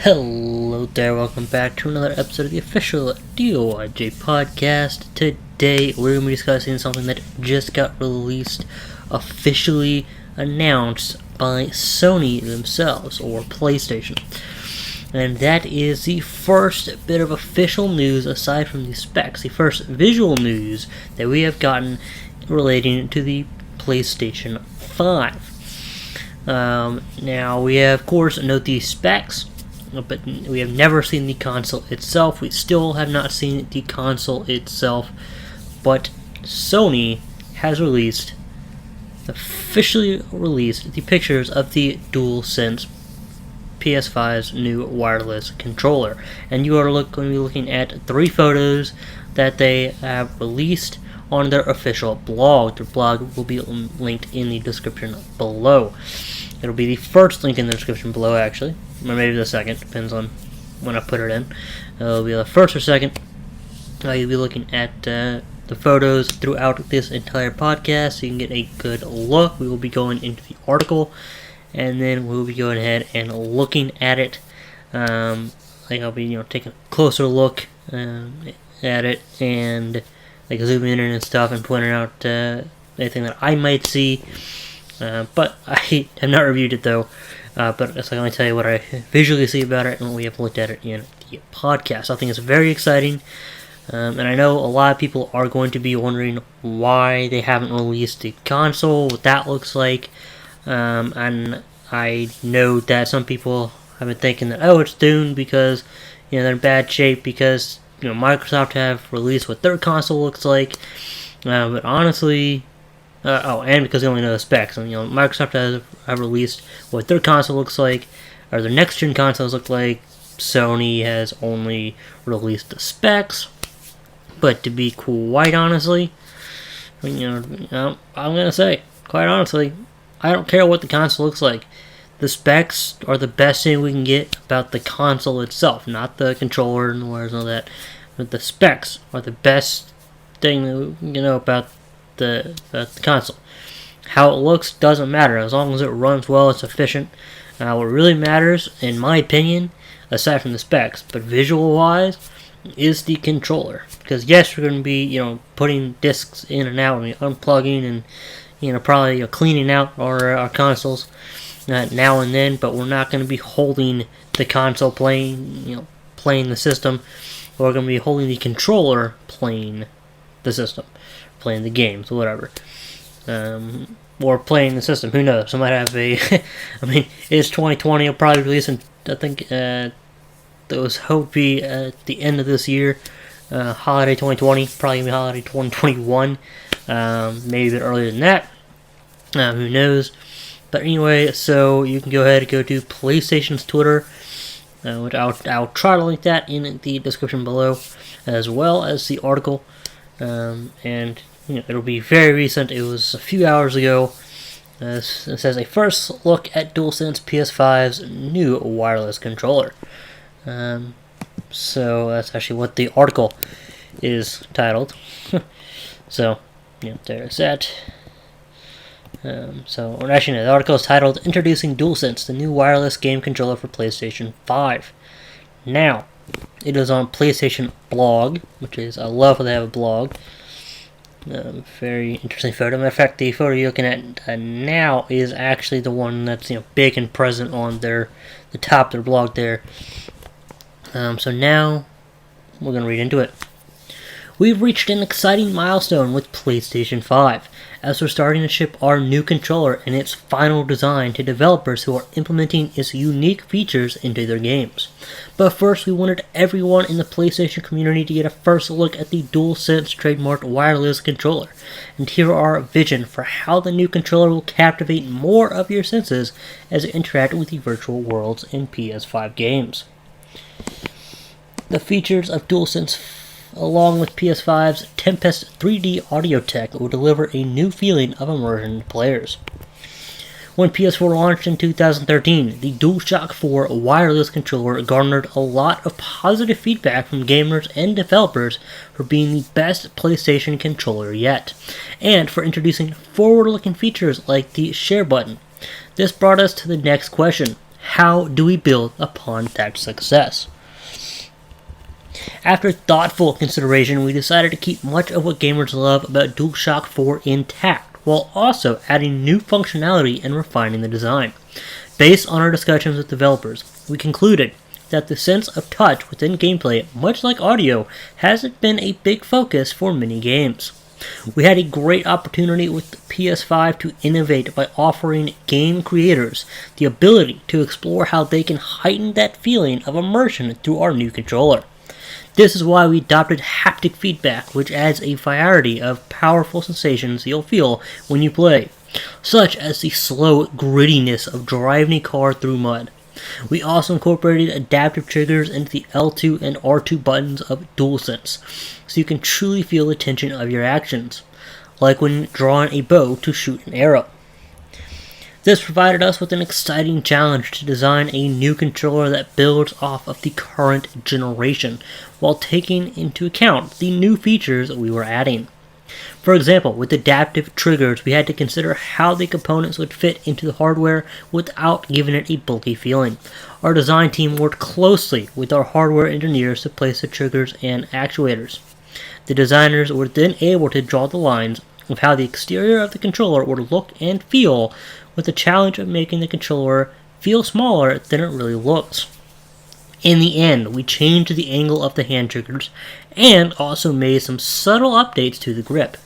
Hello there, welcome back to another episode of the official DOIJ podcast. Today we're going to be discussing something that just got released, officially announced by Sony themselves, or PlayStation. And that is the first bit of official news, aside from the specs, the first visual news that we have gotten relating to the PlayStation 5. Now we have, of course, note the specs, but we have never seen the console itself. We still have not seen the console itself, but Sony has officially released the pictures of the DualSense PS5's new wireless controller. And you are going to be looking at 3 photos that they have released on their official blog. Their blog will be linked in the description below. It'll be the first link in the description below, actually, or maybe the second, depends on when I put it in. It'll be the first or second. You'll be looking at the photos throughout this entire podcast, so you can get a good look. We will be going into the article, and then we'll be going ahead and looking at it. I think I'll be, taking a closer look at it, and zooming in and stuff, and pointing out anything that I might see. But I have not reviewed it though. But I can only tell you what I visually see about it and what we have looked at it in the podcast. I think it's very exciting. And I know a lot of people are going to be wondering why they haven't released the console, what that looks like. And I know that some people have been thinking that, it's doomed because they're in bad shape because Microsoft have released what their console looks like. But honestly, and because they only know the specs. And, Microsoft have released what their console looks like, or their next-gen consoles look like. Sony has only released the specs. But to be quite honestly, I'm going to say, quite honestly, I don't care what the console looks like. The specs are the best thing we can get about the console itself, not the controller and wires and all that. But the specs are the best thing that we know about the console. How it looks doesn't matter as long as it runs well, it's efficient. What really matters, in my opinion, aside from the specs, but visual wise, is the controller. Because yes, we're going to be putting discs in and out and unplugging and probably cleaning out our consoles now and then, but we're not going to be holding the console playing the system. We're going to be holding the controller playing the system, playing the games, whatever. Or playing the system, who knows? I might have it's 2020, it'll probably release in, I think, those hope be at the end of this year, holiday 2020, probably gonna be holiday 2021, maybe a bit earlier than that, who knows. But anyway, so you can go ahead and go to PlayStation's Twitter, which I'll try to link that in the description below, as well as the article. And it'll be very recent. It was a few hours ago. It says a first look at DualSense PS5's new wireless controller. So that's actually what the article is titled. So there's that. The article is titled "Introducing DualSense, the new wireless game controller for PlayStation 5." Now, it is on PlayStation blog, which is, I love when they have a blog. Very interesting photo. Matter of fact, the photo you're looking at now is actually the one that's big and present on the top of their blog there. So now we're gonna read into it. We've reached an exciting milestone with PlayStation 5, as we're starting to ship our new controller in its final design to developers who are implementing its unique features into their games. But first, we wanted everyone in the PlayStation community to get a first look at the DualSense trademarked wireless controller, and here are our vision for how the new controller will captivate more of your senses as you interact with the virtual worlds in PS5 games. The features of DualSense, along with PS5's Tempest 3D audio tech, will deliver a new feeling of immersion to players. When PS4 launched in 2013, the DualShock 4 wireless controller garnered a lot of positive feedback from gamers and developers for being the best PlayStation controller yet, and for introducing forward-looking features like the share button. This brought us to the next question: how do we build upon that success? After thoughtful consideration, we decided to keep much of what gamers love about DualShock 4 intact, while also adding new functionality and refining the design. Based on our discussions with developers, we concluded that the sense of touch within gameplay, much like audio, hasn't been a big focus for many games. We had a great opportunity with the PS5 to innovate by offering game creators the ability to explore how they can heighten that feeling of immersion through our new controller. This is why we adopted haptic feedback, which adds a variety of powerful sensations you'll feel when you play, such as the slow grittiness of driving a car through mud. We also incorporated adaptive triggers into the L2 and R2 buttons of DualSense, so you can truly feel the tension of your actions, like when drawing a bow to shoot an arrow. This provided us with an exciting challenge to design a new controller that builds off of the current generation, while taking into account the new features we were adding. For example, with adaptive triggers, we had to consider how the components would fit into the hardware without giving it a bulky feeling. Our design team worked closely with our hardware engineers to place the triggers and actuators. The designers were then able to draw the lines of how the exterior of the controller would look and feel, with the challenge of making the controller feel smaller than it really looks. In the end, we changed the angle of the hand triggers and also made some subtle updates to the grip.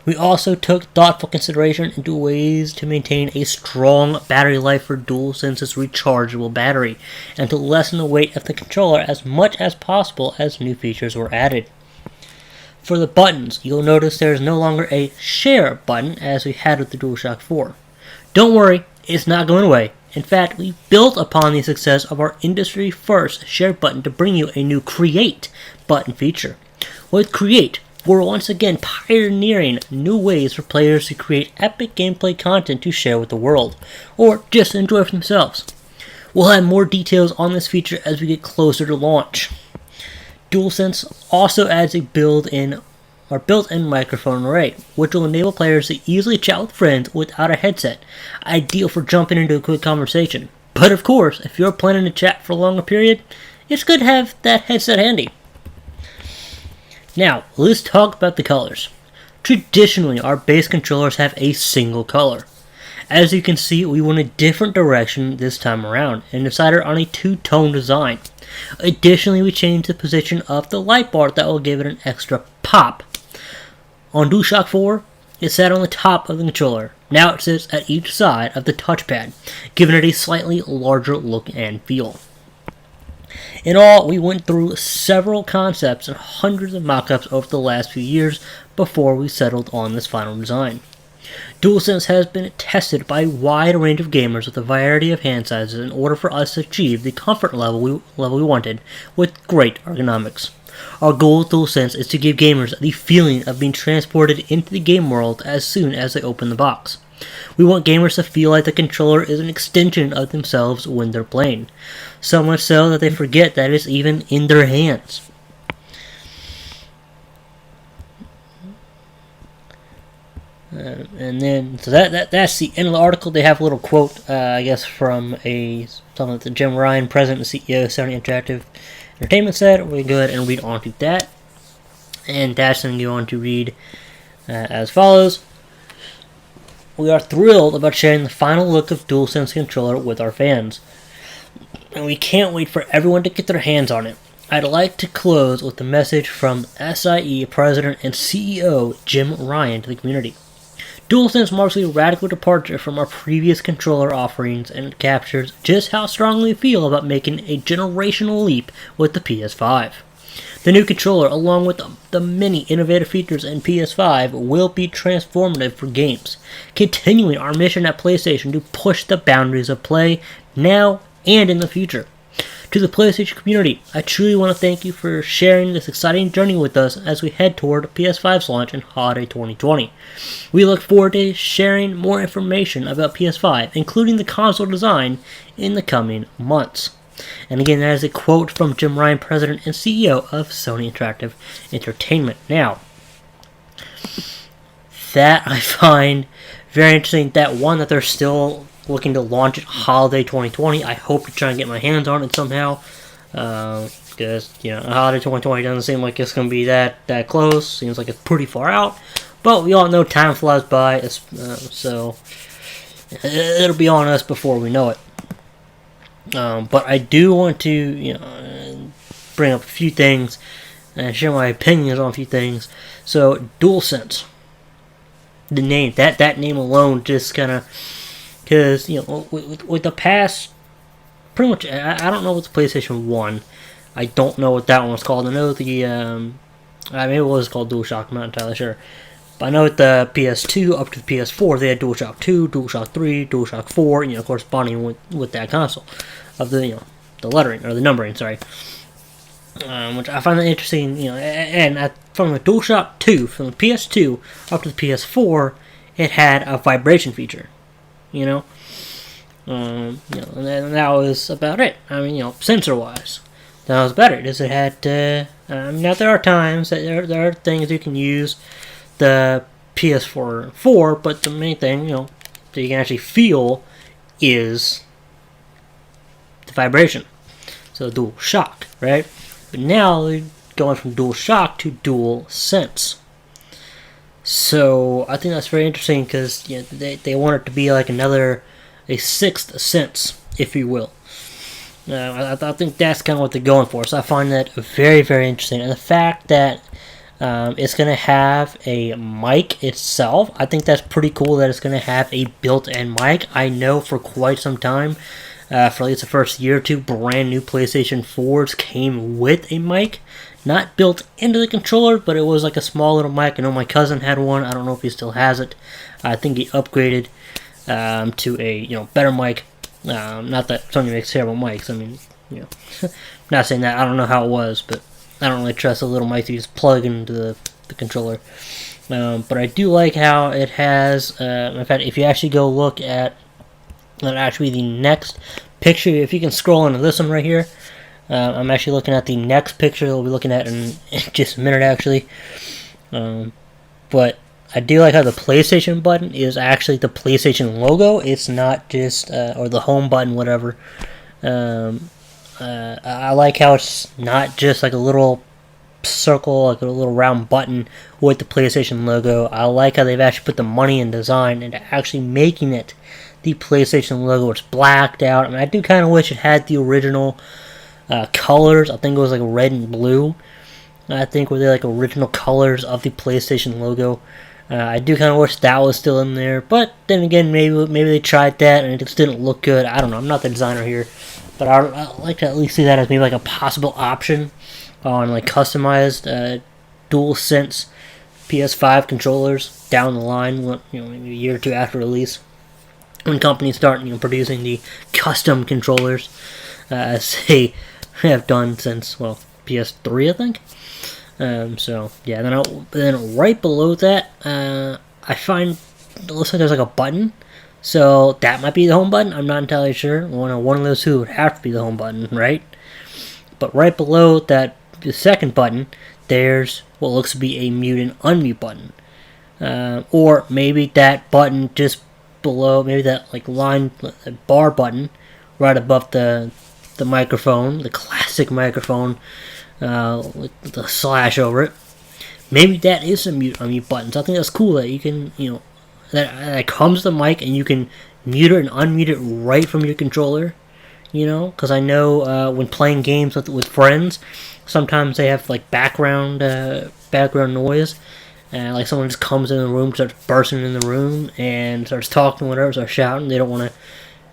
We also took thoughtful consideration into ways to maintain a strong battery life for DualSense's rechargeable battery and to lessen the weight of the controller as much as possible as new features were added. For the buttons, you'll notice there is no longer a share button as we had with the DualShock 4. Don't worry, it's not going away. In fact, we built upon the success of our industry-first share button to bring you a new Create button feature. With Create, we're once again pioneering new ways for players to create epic gameplay content to share with the world, or just enjoy for themselves. We'll have more details on this feature as we get closer to launch. DualSense also adds a built-in microphone array, which will enable players to easily chat with friends without a headset, ideal for jumping into a quick conversation. But of course, if you're planning to chat for a longer period, it's good to have that headset handy. Now, let's talk about the colors. Traditionally, our base controllers have a single color. As you can see, we went a different direction this time around and decided on a two-tone design. Additionally, we changed the position of the light bar that will give it an extra pop. On DualShock 4, it sat on the top of the controller. Now it sits at each side of the touchpad, giving it a slightly larger look and feel. In all, we went through several concepts and hundreds of mock-ups over the last few years before we settled on this final design. DualSense has been tested by a wide range of gamers with a variety of hand sizes in order for us to achieve the comfort level we wanted with great ergonomics. Our goal with DualSense is to give gamers the feeling of being transported into the game world as soon as they open the box. We want gamers to feel like the controller is an extension of themselves when they're playing, so much so that they forget that it's even in their hands. So that's the end of the article. They have a little quote, I guess, from something that Jim Ryan, President and CEO of Sony Interactive Entertainment, said. We go ahead and read on to that, and that's going to go on to read as follows. We are thrilled about sharing the final look of DualSense controller with our fans, and we can't wait for everyone to get their hands on it. I'd like to close with a message from SIE President and CEO Jim Ryan to the community. DualSense marks a radical departure from our previous controller offerings and captures just how strongly we feel about making a generational leap with the PS5. The new controller, along with the many innovative features in PS5, will be transformative for games, continuing our mission at PlayStation to push the boundaries of play now and in the future. To the PlayStation community, I truly want to thank you for sharing this exciting journey with us as we head toward PS5's launch in holiday 2020. We look forward to sharing more information about PS5, including the console design, in the coming months. And again, that is a quote from Jim Ryan, President and CEO of Sony Interactive Entertainment. Now, that I find very interesting, that they're still looking to launch it holiday 2020. I hope to try and get my hands on it somehow, because holiday 2020 doesn't seem like it's going to be that close. Seems like it's pretty far out, but we all know time flies by, so it'll be on us before we know it. But I do want to bring up a few things and share my opinions on a few things. So DualSense, the name, that name alone just kind of, because with the past, pretty much, I don't know what the PlayStation 1, I don't know what that one was called. I know maybe it was called DualShock, I'm not entirely sure. But I know with the PS2 up to the PS4, they had DualShock 2, DualShock 3, DualShock 4, corresponding with that console of the lettering or the numbering, sorry. Which I find that interesting, and from the DualShock 2, from the PS2 up to the PS4, it had a vibration feature, and that was about it. I mean, sensor-wise, that was better. It had, now there are times that there are things you can use the PS4 for, but the main thing, that you can actually feel is the vibration. So DualShock, right? But now they're going from DualShock to DualSense. So I think that's very interesting because they want it to be like a sixth sense, if you will. I think that's kind of what they're going for. So I find that very, very interesting. And the fact that it's going to have a mic itself, I think that's pretty cool that it's going to have a built-in mic. I know for quite some time, for at least the first year or two, brand new PlayStation 4s came with a mic. Not built into the controller, but it was like a small little mic. I know my cousin had one. I don't know if he still has it. I think he upgraded to a better mic. Not that Sony makes terrible mics. I mean, not saying that. I don't know how it was, but I don't really trust a little mic that you just plug into the controller. But I do like how it has. In fact, if you actually go look at actually the next picture, if you can scroll into this one right here, I'm actually looking at the next picture that we'll be looking at in just a minute, actually. But I do like how the PlayStation button is actually the PlayStation logo. It's not just, or the home button, whatever. I like how it's not just like a little circle, like a little round button with the PlayStation logo. I like how they've actually put the money and design into actually making it the PlayStation logo. It's blacked out. I mean, I do kind of wish it had the original colors. I think it was like red and blue. I think were they like original colors of the PlayStation logo. I do kind of wish that was still in there, but then again, maybe they tried that and it just didn't look good. I don't know. I'm not the designer here, but I like to at least see that as maybe like a possible option on like customized DualSense PS5 controllers down the line, maybe a year or two after release, when companies start producing the custom controllers, as they have done since PS3, I think. So yeah, then right below that, I find it looks like there's like a button. So that might be the home button. I'm not entirely sure. One of those two would have to be the home button, right? But right below that, the second button, there's what looks to be a mute and unmute button, or maybe that button just below, maybe that like line, bar button, right above the microphone, the classic microphone, with the slash over it. Maybe that is a mute unmute button. So I think that's cool that you can, that comes to the mic and you can mute it and unmute it right from your controller. Because I know when playing games with friends, sometimes they have like background noise, and like someone just comes in the room, starts bursting in the room, and starts talking, whatever, starts shouting. They don't want to,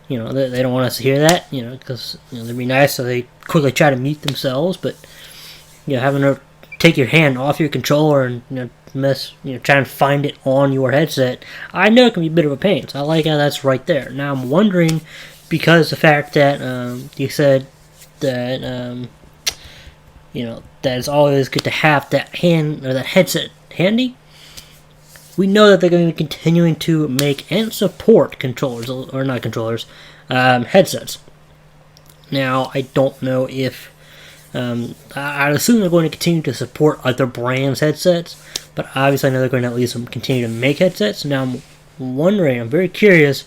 they don't want us to hear that, because they'd be nice, so they quickly try to mute themselves. But having to take your hand off your controller and try and find it on your headset, I know it can be a bit of a pain. So I like how that's right there. Now I'm wondering, because the fact that you said that that it's always good to have that hand or that headset handy. We know that they're going to be continuing to make and support controllers, or not controllers, headsets. Now I don't know if I'd assume they're going to continue to support other brands' headsets, but obviously I know they're going to at least continue to make headsets. Now I'm wondering, I'm very curious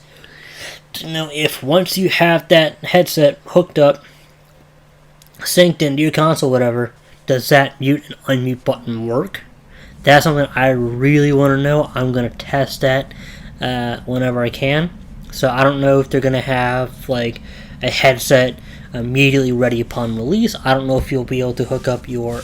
if once you have that headset hooked up, synced into your console, whatever, does that mute and unmute button work? That's something I really want to know. I'm going to test that whenever I can. So I don't know if they're going to have like a headset immediately ready upon release. I don't know if you'll be able to hook up your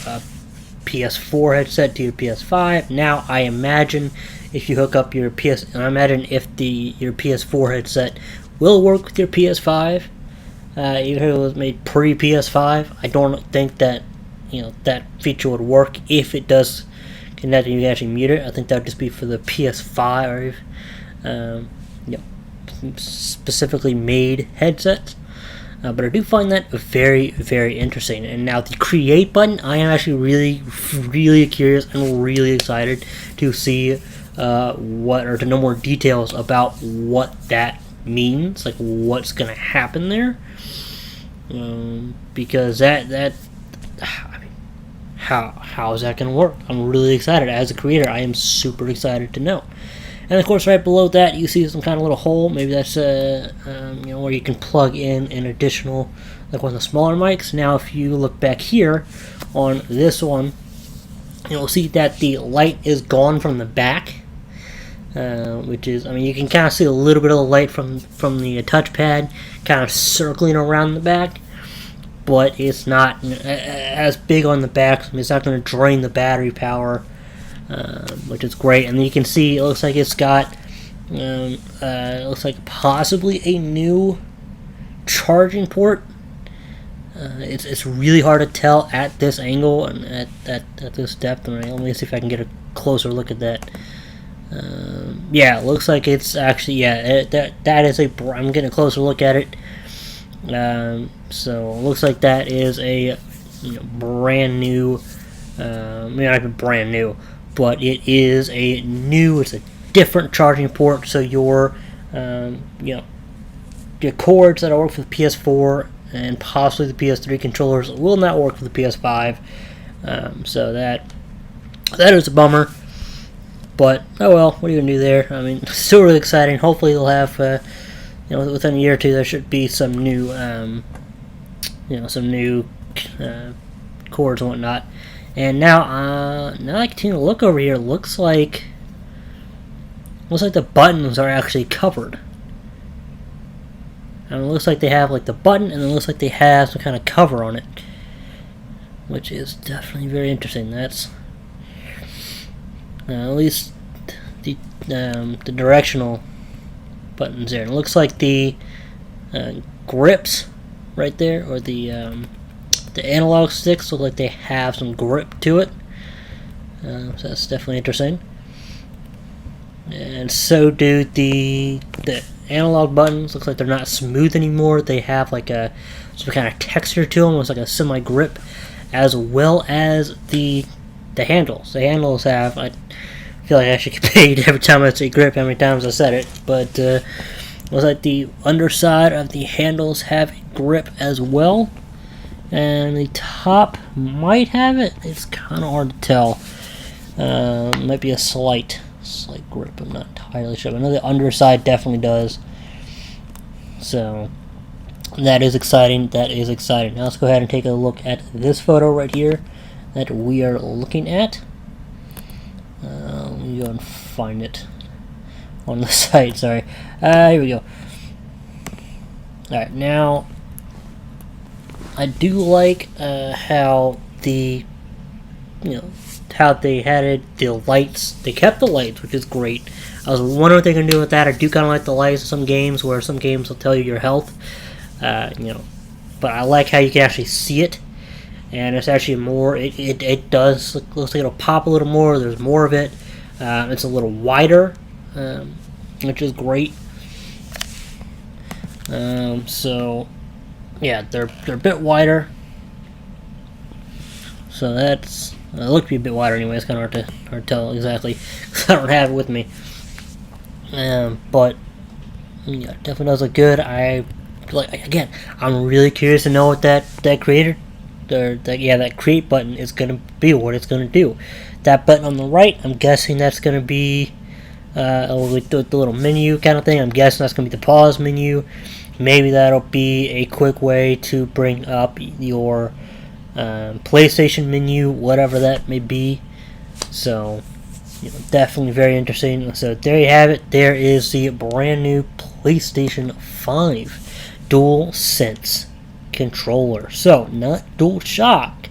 PS4 headset to your PS5. Now I imagine if you hook up your I imagine if your PS4 headset will work with your PS5, even if it was made pre-PS5. I don't think that that feature would work if it does connect and you can actually mute it. I think that would just be for the PS5, specifically made headsets. But I do find that very, very interesting. And now the create button, I am actually really, really curious and really excited to see to know more details about what that means, like what's going to happen there. Because how is that going to work? I'm really excited. As a creator, I am super excited to know. And of course, right below that, you see some kind of little hole. Maybe that's where you can plug in an additional, like one of the smaller mics. Now, if you look back here on this one, you'll see that the light is gone from the back, which is, you can kind of see a little bit of the light from the touchpad, kind of circling around the back, but it's not as big on the back. It's not going to drain the battery power. Which is great, and then you can see it looks like it's got looks like possibly a new charging port. It's really hard to tell at this angle and at this depth. Let me see if I can get a closer look at that. Yeah, it looks like it's actually that is I'm getting a closer look at it. So it looks like that is a brand new. Not even brand new. But it's a different charging port, so your cords that work for the PS4 and possibly the PS3 controllers will not work for the PS5. So that is a bummer. But oh well, what are you gonna do there? Still really exciting. Hopefully they'll have within a year or two there should be some new cords and whatnot. And now I continue to look over here. Looks like the buttons are actually covered. It looks like they have like the button, and it looks like they have some kind of cover on it, which is definitely very interesting. That's at least the directional buttons there. And it looks like the grips right there, or the analog sticks look like they have some grip to it, so that's definitely interesting. And so do the analog buttons. Looks like they're not smooth anymore. They have like some kind of texture to them. It's like a semi-grip, as well as the handles. The handles have. I feel like I should get paid every time I say grip. How many times I said it? But looks like the underside of the handles have a grip as well. And the top might have it. It's kind of hard to tell. Might be a slight grip. I'm not entirely sure. I know the underside definitely does. So that is exciting. Now let's go ahead and take a look at this photo right here that we are looking at. Let me go and find it on the site. Sorry. Here we go. All right, now. I do like how how they had it, the lights. They kept the lights, which is great. I was wondering what they can do with that. I do kind of like the lights in some games, where some games will tell you your health. But I like how you can actually see it, and it's actually more. It does looks like it'll pop a little more. There's more of it. It's a little wider, which is great. So. Yeah, they're a bit wider, so that's it look to be a bit wider anyway. It's kind of hard to tell exactly because I don't have it with me. But yeah, it definitely does look good. I'm really curious to know what that creator, that create button is gonna be. What it's gonna do. That button on the right, I'm guessing that's gonna be with the little menu kind of thing. I'm guessing that's going to be the pause menu. Maybe that'll be a quick way to bring up your PlayStation menu, whatever that may be. So, definitely very interesting. So there you have it. There is the brand new PlayStation 5 DualSense controller. So, not DualShock,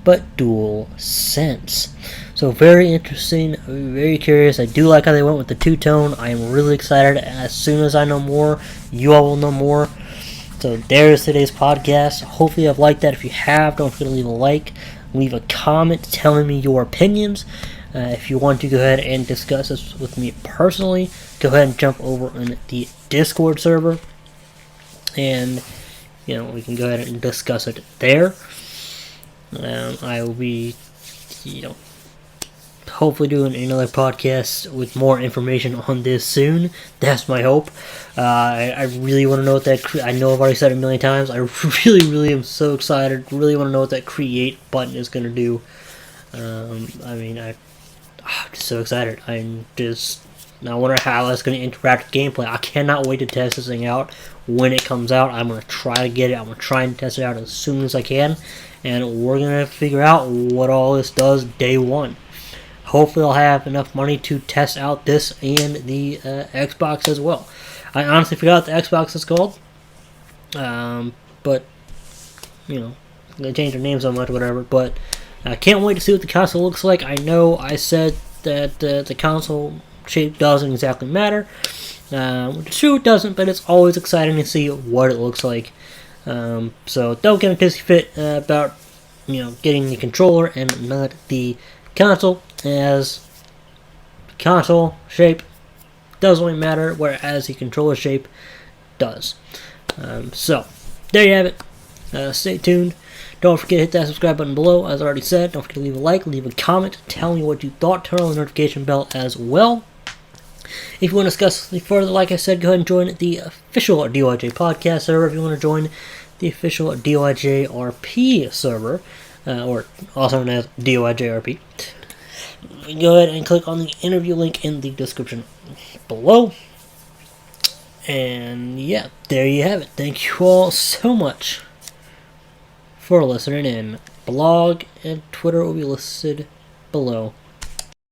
but DualSense. So very interesting, very curious. I do like how they went with the two-tone. I am really excited. As soon as I know more, you all will know more. So there's today's podcast. Hopefully you've liked that. If you have, don't forget to leave a like. Leave a comment telling me your opinions. If you want to go ahead and discuss this with me personally, go ahead and jump over on the Discord server. And, we can go ahead and discuss it there. I will be, hopefully doing another podcast with more information on this soon. That's my hope. I really want to know what that... I know I've already said it a million times. I really am so excited. Really want to know what that create button is going to do. I'm just so excited. I wonder how that's going to interact with gameplay. I cannot wait to test this thing out when it comes out. I'm going to try to get it. I'm going to try and test it out as soon as I can. And we're going to figure out what all this does day one. Hopefully I'll have enough money to test out this and the Xbox as well. I honestly forgot what the Xbox is called. But, they changed their name so much, whatever. But I can't wait to see what the console looks like. I know I said that the console shape doesn't exactly matter. Which is true, it doesn't, but it's always exciting to see what it looks like. So don't get a pissy fit about, getting the controller and not the console, as console shape doesn't really matter, whereas the controller shape does. So, there you have it. Stay tuned. Don't forget to hit that subscribe button below, as I already said. Don't forget to leave a like, leave a comment, tell me what you thought, turn on the notification bell as well. If you want to discuss further, like I said, go ahead and join the official DOIJ podcast server. If you want to join the official DOIJ RP server, or also known as DOIJ RP, go ahead and click on the interview link in the description below. And yeah, there you have it. Thank you all so much for listening in. Blog and Twitter will be listed below